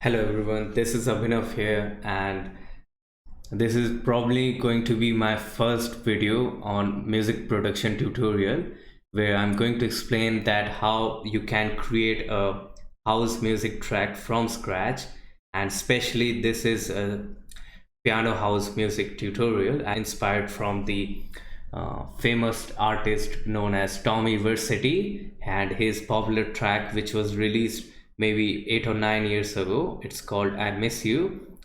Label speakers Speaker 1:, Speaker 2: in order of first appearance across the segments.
Speaker 1: Hello everyone, this is Abhinav here, and this is probably going to be my first video on music production tutorial where I'm going to explain that how you can create a house music track from scratch. And especially this is a piano house music tutorial inspired from the famous artist known as Tommy Vercetti and his popular track which was released maybe 8 or 9 years ago. It's called I Miss You.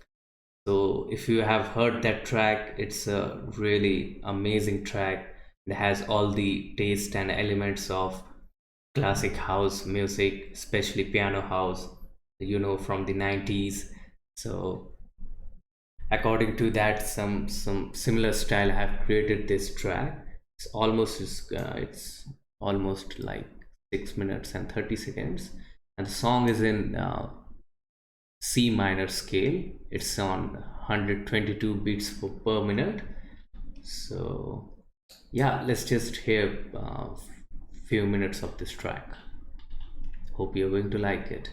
Speaker 1: So if you have heard that track, it's a really amazing track. It has all the taste and elements of classic house music, especially piano house, from the 90s. So according to that, some similar style I have created this track. It's almost like 6 minutes and 30 seconds, and the song is in C minor scale. It's on 122 beats per minute. So yeah, let's just hear a few minutes of this track. Hope you're going to like it.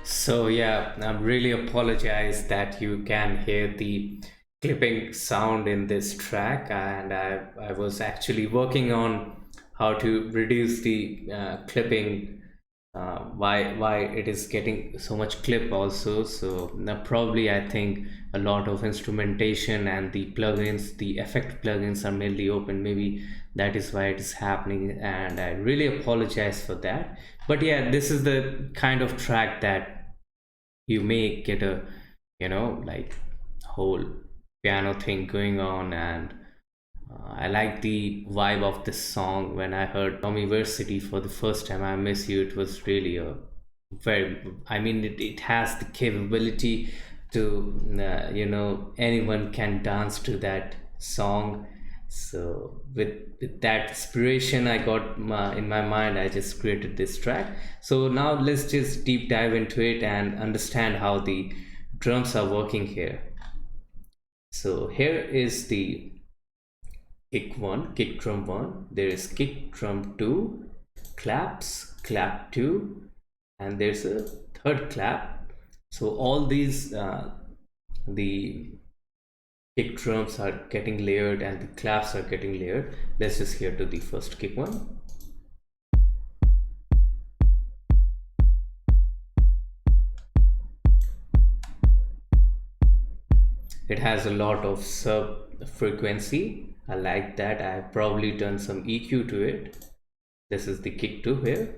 Speaker 1: So yeah, I really apologize that you can hear the clipping sound in this track, and I was actually working on how to reduce the clipping. Why it is getting so much clip also. So now probably I think a lot of instrumentation and the plugins, the effect plugins are mainly open. Maybe that is why it is happening, and I really apologize for that. But yeah, this is the kind of track that you may get a like whole piano thing going on. And I like the vibe of this song. When I heard Tommy Versity for the first time, I Miss You, it was really a very, I mean, it has the capability to anyone can dance to that song. So with that inspiration I got in my mind, I just created this track. So now let's just deep dive into it and understand how the drums are working here. So here is the kick drum 1, there is kick drum 2, clap 2, and there's a third clap. So all these the kick drums are getting layered and the claps are getting layered. Let's just hear to the first kick one. It has a lot of sub frequency. I like that. I've probably done some EQ to it. This is the kick 2 here.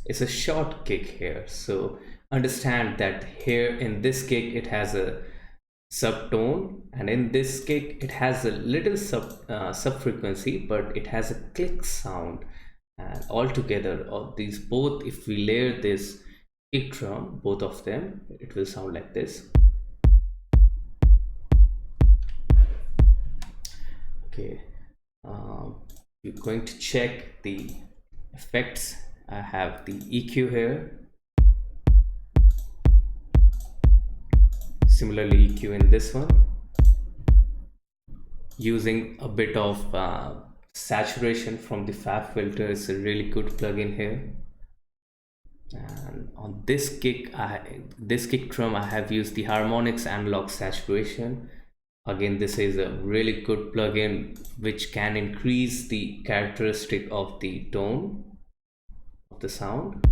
Speaker 1: It's a short kick here, so understand that here in this kick it has a subtone, and in this kick it has a little sub frequency, but it has a click sound. And altogether of these both, if we layer this kick drum, both of them, it will sound like this. Okay, you're going to check the effects. I have the EQ here, similarly EQ in this one, using a bit of saturation from the fab filter is a really good plugin here. And on this kick drum, I have used the harmonics analog saturation. Again, this is a really good plugin which can increase the characteristic of the tone of the sound.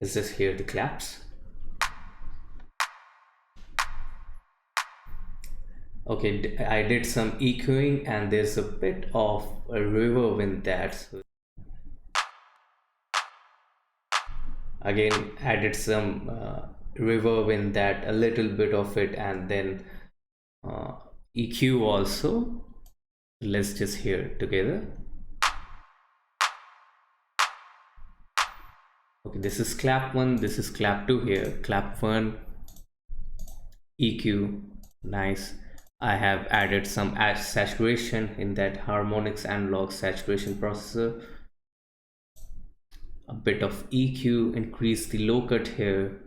Speaker 1: Let's just hear the claps. Okay, I did some EQing and there's a bit of a reverb in that. So again, added some reverb in that, a little bit of it, and then EQ also. Let's just hear it together. Okay, this is clap 1, this is clap 2 here. Clap 1, EQ, nice. I have added some saturation in that harmonics analog saturation processor. A bit of EQ, increase the low cut here.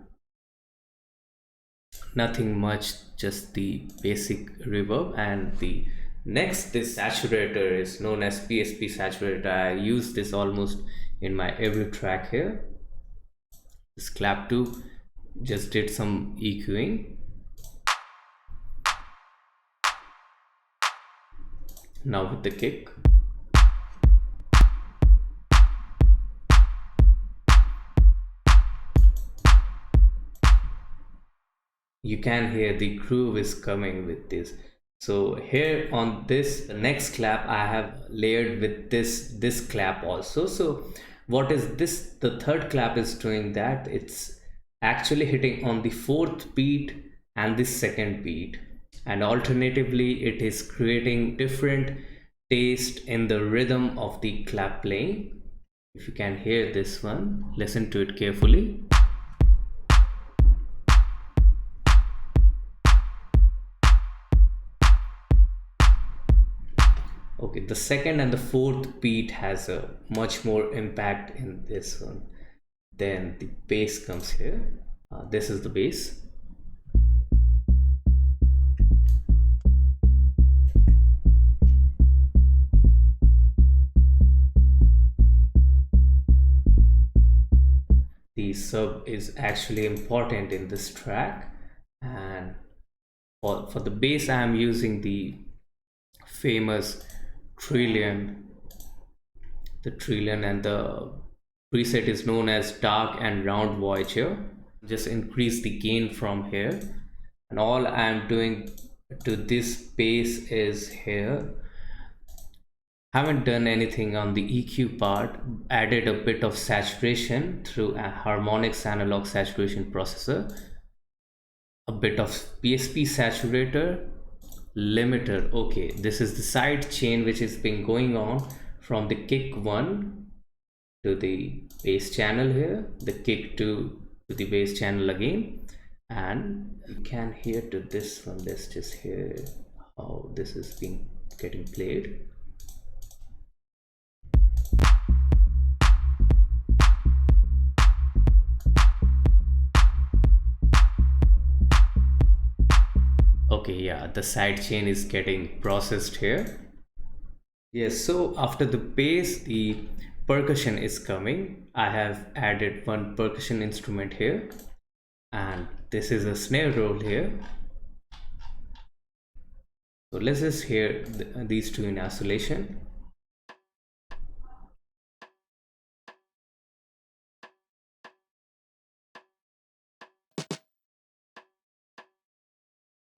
Speaker 1: Nothing much, just the basic reverb. And the next, this saturator is known as PSP saturator. I use this almost in my every track here. This clap 2, just did some EQing. Now with the kick. You can hear the groove is coming with this. So here on this next clap, I have layered with this clap also. So what is this? The third clap is doing that. It's actually hitting on the fourth beat and the second beat, and alternatively it is creating different taste in the rhythm of the clap playing. If you can hear this one, listen to it carefully. Okay, the second and the fourth beat has a much more impact in this one. Then the bass comes here. This is the bass. The sub is actually important in this track, and for the bass I am using the famous Trillion. The Trillion, and the preset is known as Dark and Round Voyager. Just increase the gain from here, and all I am doing to this bass is here, haven't done anything on the EQ part, added a bit of saturation through a harmonics analog saturation processor, a bit of PSP saturator, limiter. Okay, this is the side chain which has been going on from the kick 1 to the bass channel here, the kick 2 to the bass channel again, and you can hear to this one. Let's just hear how this is being getting played. Okay, yeah, the side chain is getting processed here. Yes, so after the bass the percussion is coming. I have added one percussion instrument here, and this is a snare roll here. So let's just hear these two in isolation.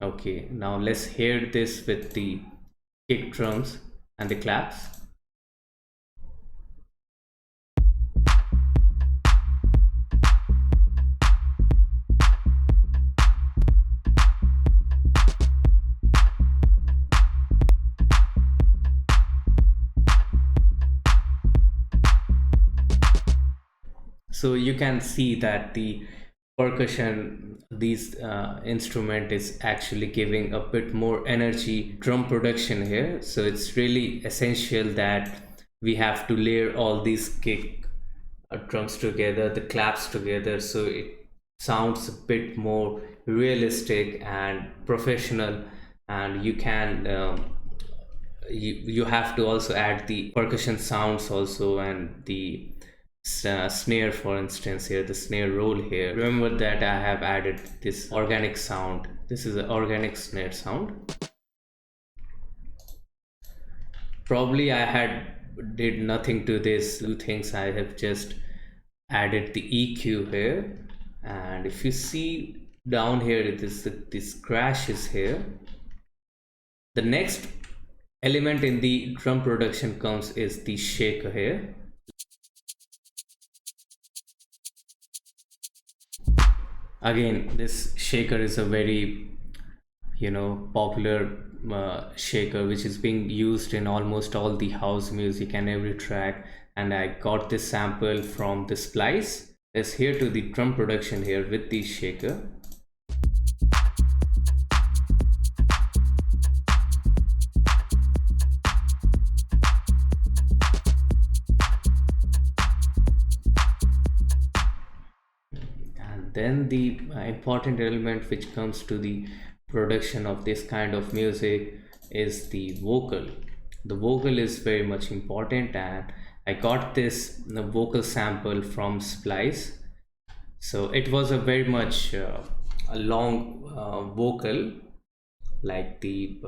Speaker 1: Okay, now let's hear this with the kick drums and the claps. So you can see that the percussion, these instrument is actually giving a bit more energy drum production here. So it's really essential that we have to layer all these kick drums together, the claps together, so it sounds a bit more realistic and professional. And you can you have to also add the percussion sounds also, and the snare, for instance here the snare roll here. Remember that I have added this organic sound. This is an organic snare sound. Probably I had did nothing to this two things. I have just added the EQ here, and if you see down here it is this crash is here. The next element in the drum production comes is the shaker here. Again, this shaker is a very popular shaker which is being used in almost all the house music and every track. And I got this sample from the splice. Let's hear to the drum production here with the shaker. And then the important element which comes to the production of this kind of music is the vocal. The vocal is very much important, and I got this vocal sample from splice. So it was a very much a long vocal, like the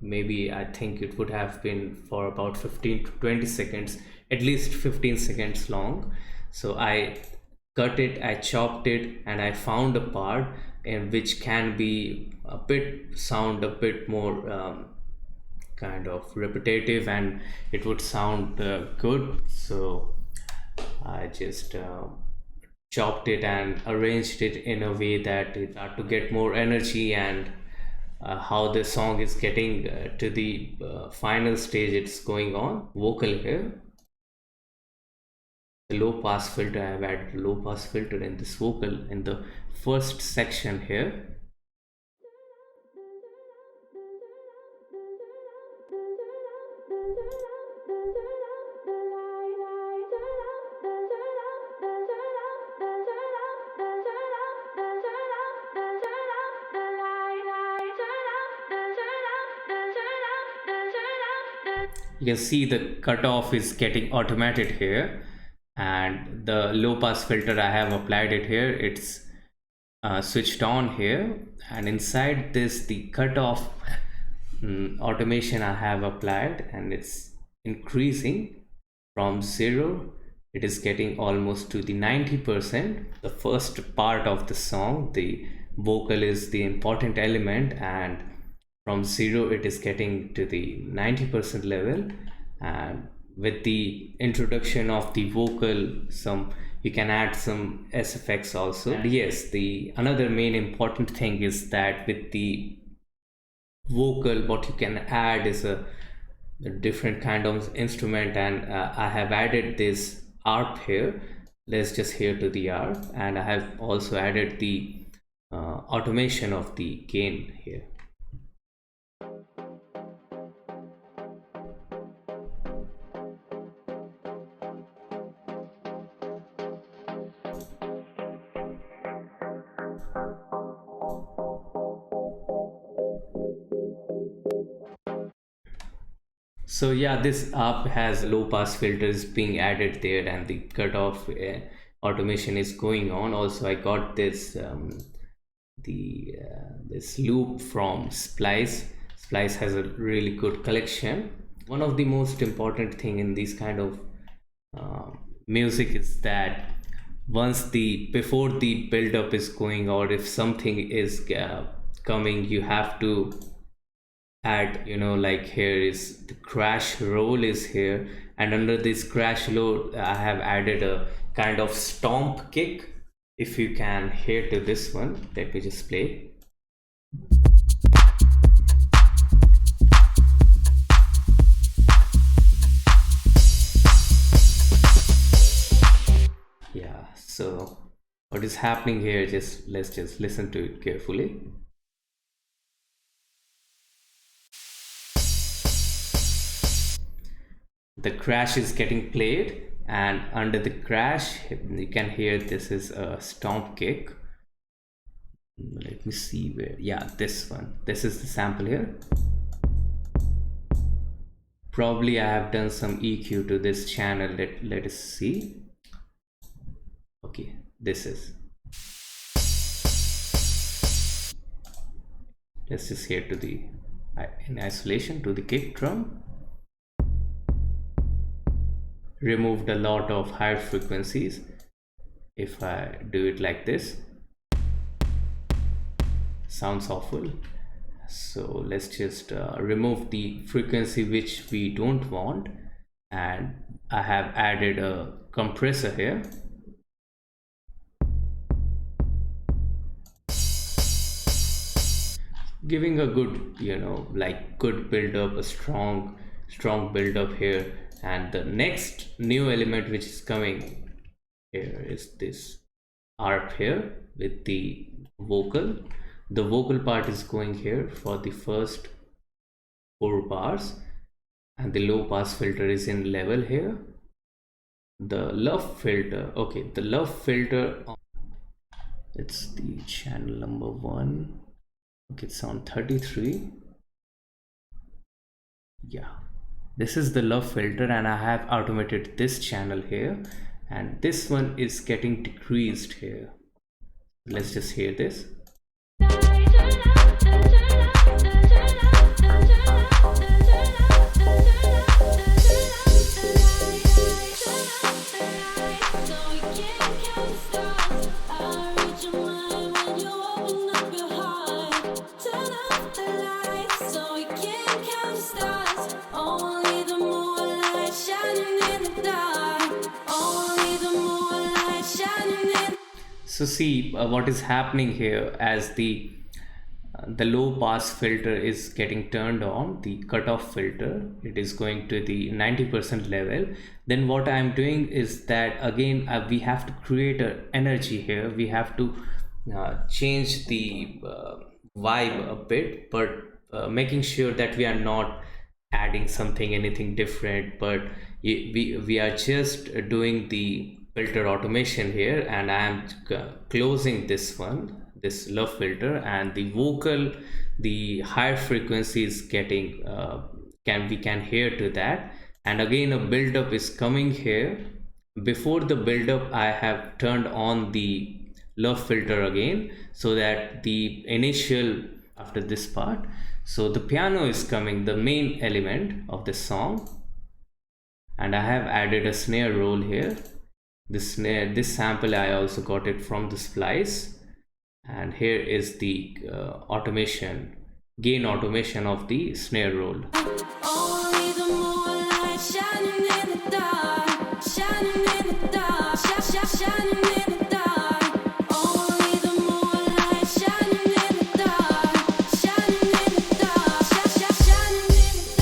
Speaker 1: maybe I think it would have been for about 15 to 20 seconds, at least 15 seconds long. So I cut it, I chopped it, and I found a part in which can be a bit sound a bit more kind of repetitive, and it would sound good. So I just chopped it and arranged it in a way that it to get more energy, and how the song is getting to the final stage it's going on vocal here. The low pass filter, I have added a low pass filter in this vocal in the first section here. You can see the cutoff is getting automated here, and the low pass filter I have applied it here. It's switched on here, and inside this the cutoff automation I have applied, and it's increasing from 0. It is getting almost to the 90%. The first part of the song, the vocal is the important element, and from 0 it is getting to the 90% level. And with the introduction of the vocal, some you can add some SFX also. And yes, the another main important thing is that with the vocal what you can add is a different kind of instrument, and I have added this arp here. Let's just hear to the arp, and I have also added the automation of the gain here. So yeah, this app has low pass filters being added there, and the cutoff automation is going on. Also, I got this this loop from Splice. Splice has a really good collection. One of the most important thing in these kind of uh, music is that once the before the build up is going, or if something is coming, you have to add, like here is the crash roll is here, and under this crash roll I have added a kind of stomp kick. If you can hear to this one, let me just play. Yeah, so what is happening here, just let's just listen to it carefully. The crash is getting played, and under the crash you can hear this is a stomp kick. Let me see where, yeah, this one, this is the sample here. Probably I have done some EQ to this channel. Let us see. Okay, this is, let's just hear to the in isolation to the kick drum. Removed a lot of higher frequencies. If I do it like this, sounds awful. So let's just remove the frequency which we don't want, and I have added a compressor here. Giving a good, like good build up, a strong build up here. And the next new element which is coming here is this arp here with the vocal. The vocal part is going here for the first 4 bars, and the low pass filter is in level here. The love filter, okay, the love filter, it's the channel number 1. Okay, it's on 33. Yeah, this is the love filter, and I have automated this channel here, and this one is getting decreased here. Let's just hear this. So see what is happening here, as the low pass filter is getting turned on, the cutoff filter, it is going to the 90% level. Then what I am doing is that again we have to create an energy here. We have to change the vibe a bit, but making sure that we are not adding something anything different, but we are just doing the filter automation here, and I am closing this one, this love filter, and the vocal, the higher frequency is getting we can hear to that. And again a build up is coming here. Before the build up I have turned on the love filter again, so that the initial, after this part, so the piano is coming, the main element of the song, and I have added a snare roll here. This snare, this sample I also got it from the Splice, and here is the automation, gain automation of the snare roll. Only the moonlight shining in the dark, shining in the dark, shining in the dark. Only the moonlight shining in the dark, shining in the dark, shining in the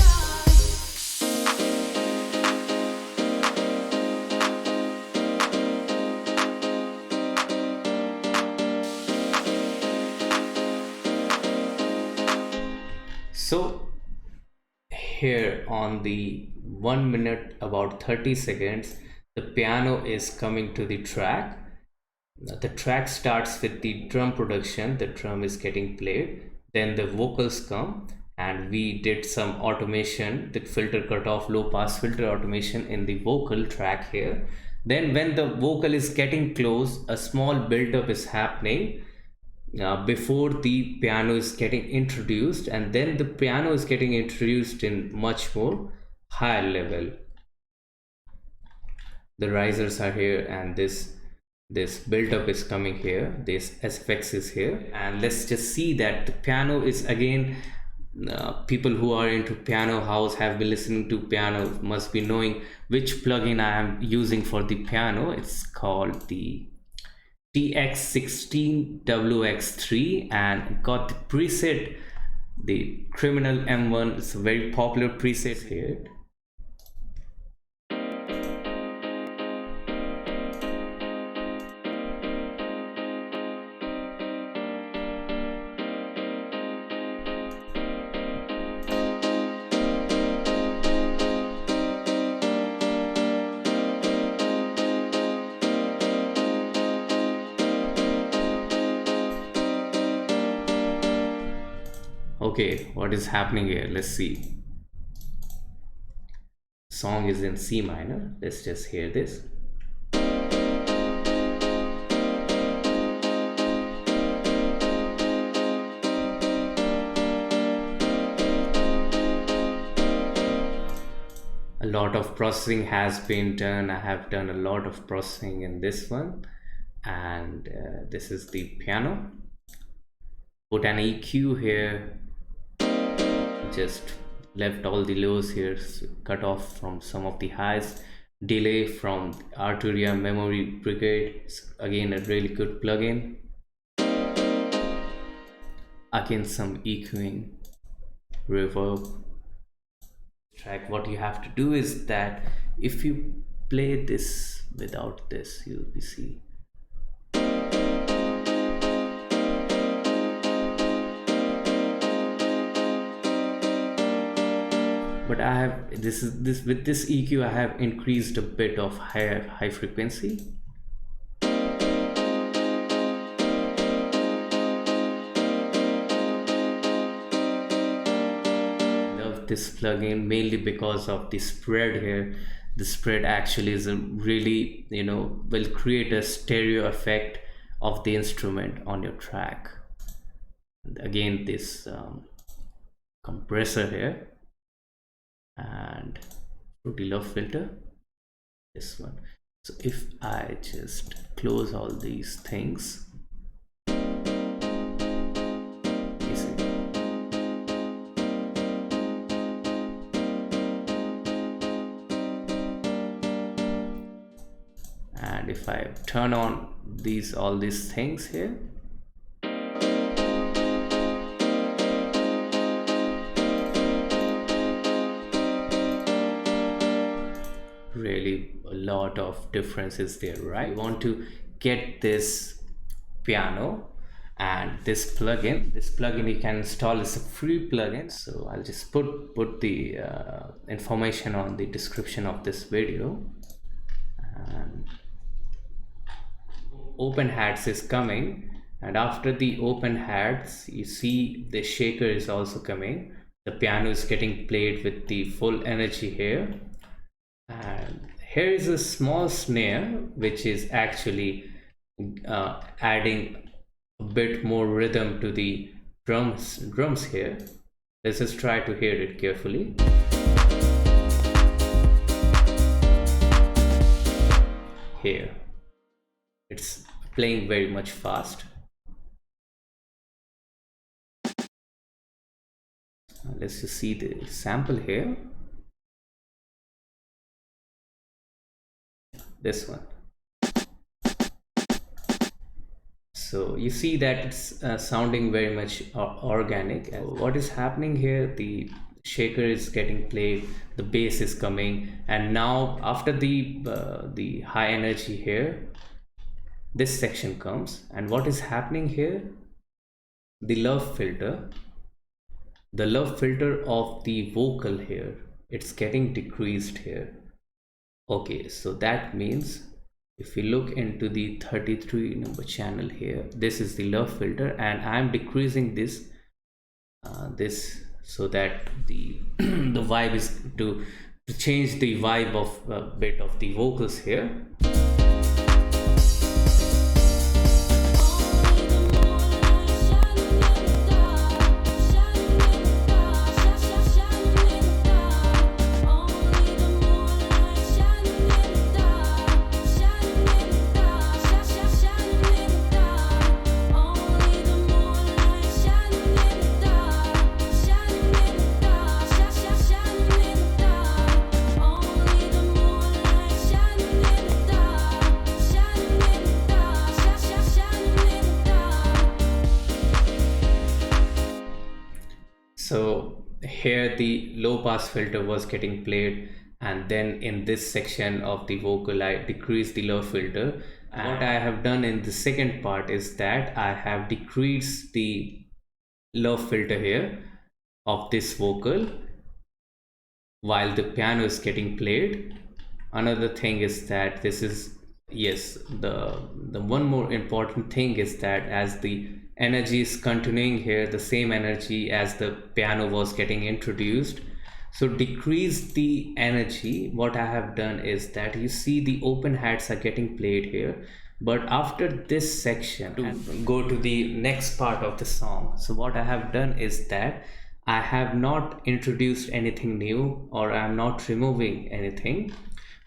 Speaker 1: So here on the 1 minute about 30 seconds, the piano is coming to the track. The track starts with the drum production, the drum is getting played, then the vocals come, and we did some automation, the filter cutoff, low pass filter automation in the vocal track here. Then when the vocal is getting close, a small build up is happening before the piano is getting introduced, and then the piano is getting introduced in much more higher level. The risers are here, and this build up is coming here, this SFX is here. And let's just see that the piano is again, people who are into piano house, have been listening to piano, must be knowing which plugin I am using for the piano. It's called the TX16WX3, and got the preset, the Criminal M1. It's a very popular preset here. Okay, what is happening here? Let's see. Song is in C minor. Let's just hear this. A lot of processing has been done. I have done a lot of processing in this one, and this is the piano. Put an EQ here, just left all the lows here, cut off from some of the highs, delay from Arturia Memory Brigade. It's again a really good plugin. Again, some EQing, reverb track. What you have to do is that if you play this without this, you'll be see. But I have with this EQ I have increased a bit of high frequency. Love this plugin mainly because of the spread here. The spread actually is a really, will create a stereo effect of the instrument on your track. And again, this compressor here, and Fruity Love filter, this one. So if I just close all these things, you see, and if I turn on all these things here, really a lot of differences there, right? You want to get this piano and this plugin you can install. Is a free plugin, so I'll just put the information on the description of this video. And open hats is coming, and after the open hats, you see the shaker is also coming. The piano is getting played with the full energy here, and here is a small snare which is actually adding a bit more rhythm to the drums here. Let's just try to hear it carefully. Here it's playing very much fast. Let's just see the sample here. This one. So you see that it's sounding very much organic. And what is happening here, the shaker is getting played, the bass is coming, and now after the high energy here, this section comes, and what is happening here, the love filter of the vocal here, it's getting decreased here. Okay, so that means if we look into the 33 number channel here, this is the love filter, and I'm decreasing this so that the the vibe is to change the vibe of a bit of the vocals here. So here the low pass filter was getting played, and then in this section of the vocal I decreased the low filter. And what I have done in the second part is that I have decreased the low filter here of this vocal while the piano is getting played. Another thing is that this is, yes, the one more important thing is that as the energy is continuing here, the same energy as the piano was getting introduced, so decrease the energy. What I have done is that you see the open hats are getting played here, but after this section to go to the next part of the song, so what I have done is that I have not introduced anything new, or I am not removing anything,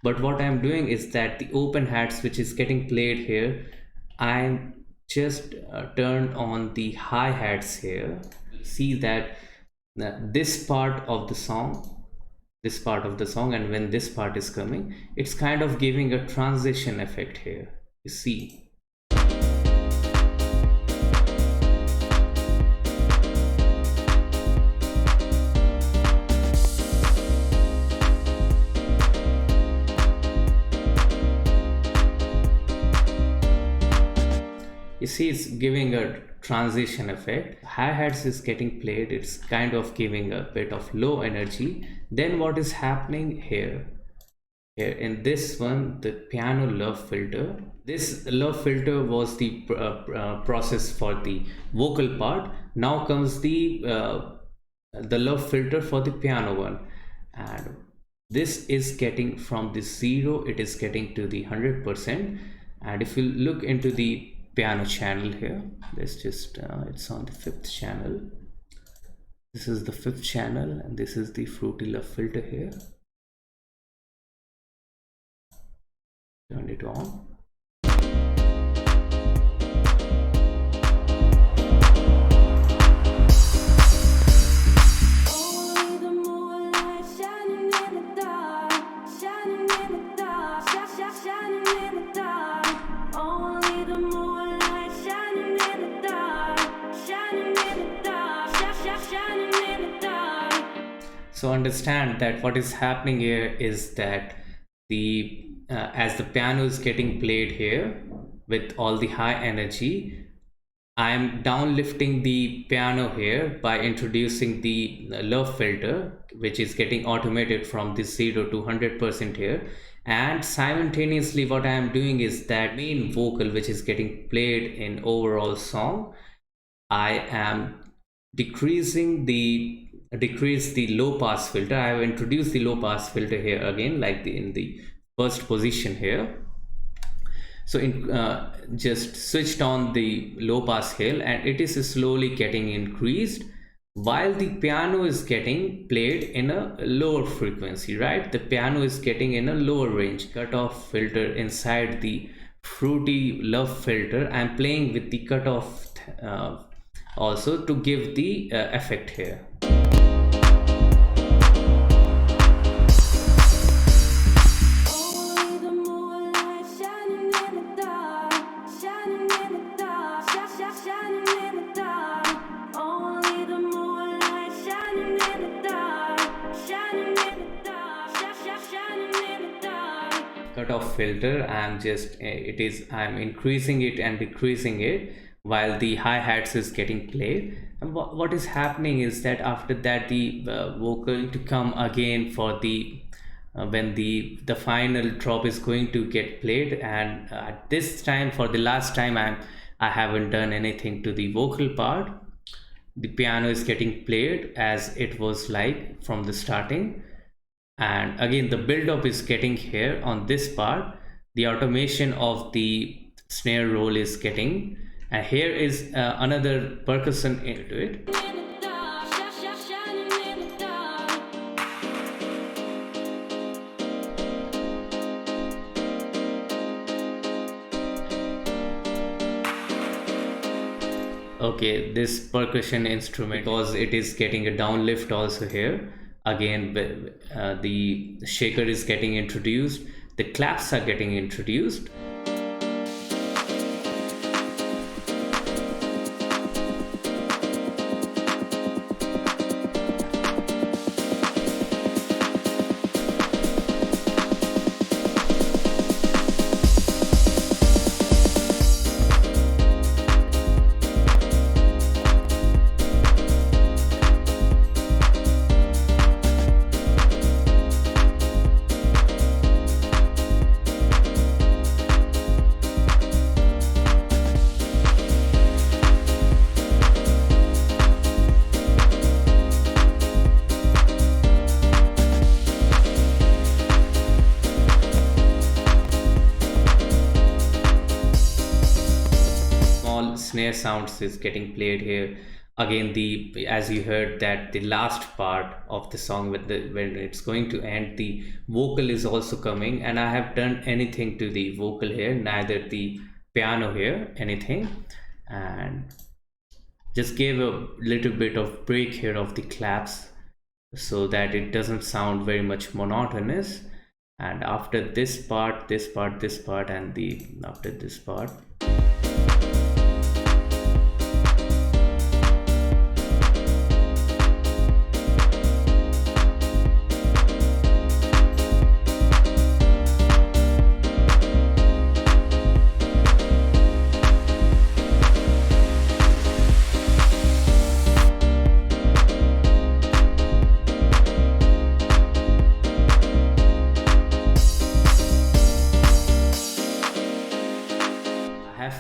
Speaker 1: but what I'm doing is that the open hats which is getting played here, I'm just turned on the hi-hats here. See that this part of the song, and when this part is coming, it's kind of giving a transition effect here, you see. You see, it's giving a transition effect. Hi-hats is getting played, it's kind of giving a bit of low energy. Then what is happening here in this one, the piano low filter, this low filter was the process for the vocal part. Now comes the low filter for the piano one, and this is getting from the 0, it is getting to the 100%. And if you look into the piano channel here, let's just it's on the 5th channel. This is the 5th channel, and this is the fruity low filter here. Turn it on. So understand that what is happening here is that the as the piano is getting played here with all the high energy, I am downlifting the piano here by introducing the low filter, which is getting automated from this 0 to 100% here. And simultaneously what I am doing is that main vocal which is getting played in overall song, I am decrease the low pass filter. I have introduced the low pass filter here again, like in the first position here. So just switched on the low pass hill, and it is slowly getting increased while the piano is getting played in a lower frequency, right? The piano is getting in a lower range. Cutoff filter inside the fruity love filter, I'm playing with the cutoff also to give the effect here. Cutoff filter, I'm increasing it and decreasing it while the hi-hats is getting played. And what is happening is that after that the vocal to come again for the when the final drop is going to get played. And at this time, for the last time, I haven't done anything to the vocal part, the piano is getting played as it was like from the starting. And again, the build up is getting here on this part. The automation of the snare roll is getting, and here is another percussion into it. Okay, this percussion instrument, because it is getting a down lift also here. Again, the shaker is getting introduced, the claps are getting introduced. Snare sounds is getting played here. Again, the as you heard that the last part of the song, with the when it's going to end, the vocal is also coming, and I have done anything to the vocal here, neither the piano here, anything, and just gave a little bit of break here of the claps so that it doesn't sound very much monotonous. And after this part, this part, this part, and the after this part,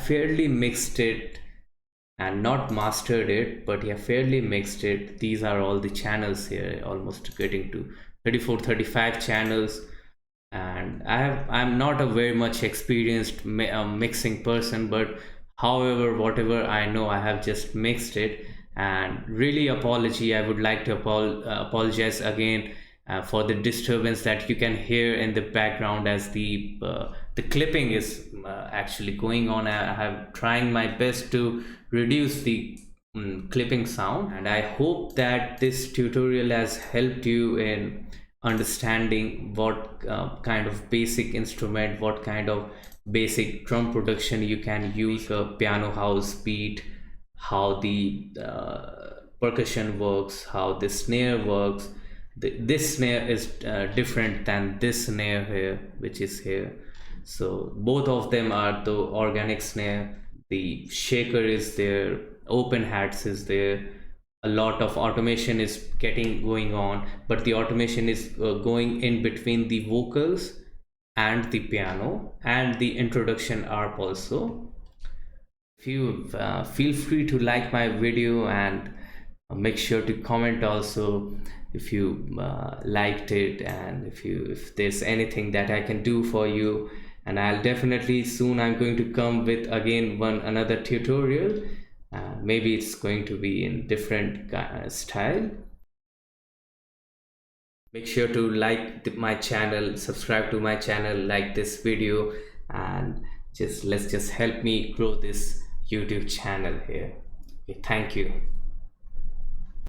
Speaker 1: fairly mixed it and not mastered it, but yeah, fairly mixed it. These are all the channels here, almost getting to 34-35 channels. And I'm not a very much experienced mixing person, but however, whatever I know, I have just mixed it. And really I would like to apologize again for the disturbance that you can hear in the background, as the clipping is actually going on. I have trying my best to reduce the clipping sound, and I hope that this tutorial has helped you in understanding what kind of basic instrument, what kind of basic drum production you can use, a piano house beat, how the percussion works, how the snare works. This snare is different than this snare here, which is here. So both of them are the organic snare. The shaker is there, open hats is there, a lot of automation is going on, but the automation is going in between the vocals and the piano and the introduction arp also. If you feel free to like my video, and make sure to comment also if you liked it, and if there's anything that I can do for you. And I'll definitely soon, I'm going to come with again another tutorial. Maybe it's going to be in different style. Make sure to like my channel, subscribe to my channel, like this video, and let's just help me grow this YouTube channel here. Okay, thank you.